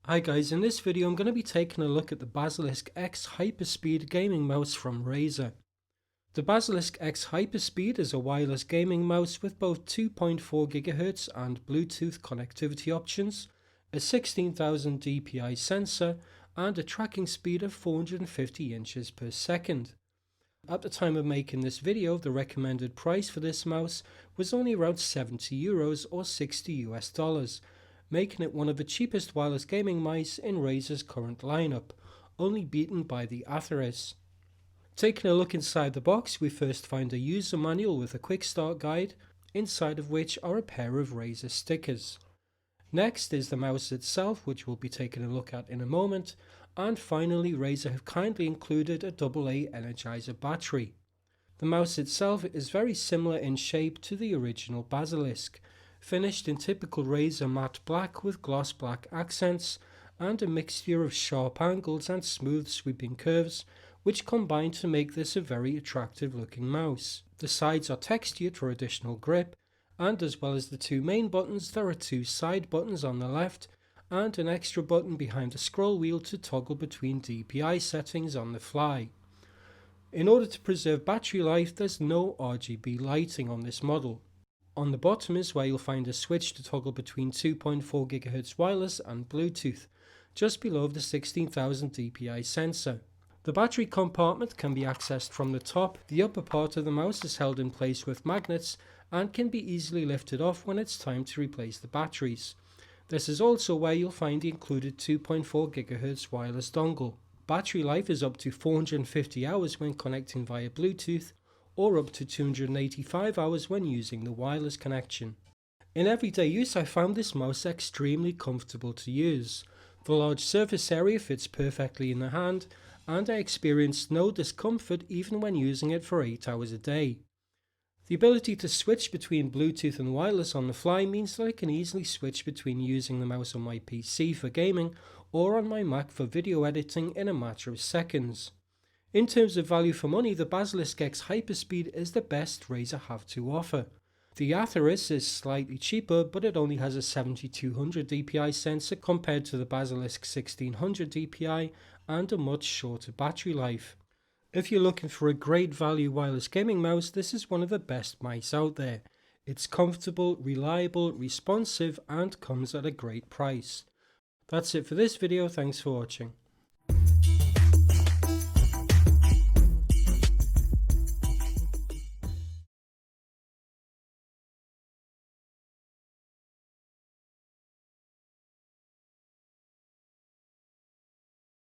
Hi guys, in this video I'm going to be taking a look at the Basilisk X Hyperspeed gaming mouse from Razer. The Basilisk X Hyperspeed is a wireless gaming mouse with both 2.4 GHz and Bluetooth connectivity options, a 16,000 dpi sensor, and a tracking speed of 450 inches per second. At the time of making this video, the recommended price for this mouse was only around €70 or $60, making it one of the cheapest wireless gaming mice in Razer's current lineup, only beaten by the Atheris. Taking a look inside the box, we first find a user manual with a quick start guide, inside of which are a pair of Razer stickers. Next is the mouse itself, which we'll be taking a look at in a moment, and finally Razer have kindly included a AA Energizer battery. The mouse itself is very similar in shape to the original Basilisk, finished in typical Razer matte black with gloss black accents and a mixture of sharp angles and smooth sweeping curves, which combine to make this a very attractive looking mouse. The sides are textured for additional grip, and as well as the two main buttons, there are two side buttons on the left and an extra button behind the scroll wheel to toggle between DPI settings on the fly. In order to preserve battery life, there's no RGB lighting on this model. On the bottom is where you'll find a switch to toggle between 2.4 GHz wireless and Bluetooth, just below the 16,000 dpi sensor. The battery compartment can be accessed from the top. The upper part of the mouse is held in place with magnets and can be easily lifted off when it's time to replace the batteries. This is also where you'll find the included 2.4 GHz wireless dongle. Battery life is up to 450 hours when connecting via Bluetooth, or up to 285 hours when using the wireless connection. In everyday use, I found this mouse extremely comfortable to use. The large surface area fits perfectly in the hand, and I experienced no discomfort even when using it for 8 hours a day. The ability to switch between Bluetooth and wireless on the fly means that I can easily switch between using the mouse on my PC for gaming or on my Mac for video editing in a matter of seconds. In terms of value for money, the Basilisk X Hyperspeed is the best Razer have to offer. The Atheris is slightly cheaper, but it only has a 7200 dpi sensor compared to the Basilisk 1600 dpi and a much shorter battery life. If you're looking for a great value wireless gaming mouse, this is one of the best mice out there. It's comfortable, reliable, responsive, and comes at a great price. That's it for this video. Thanks for watching.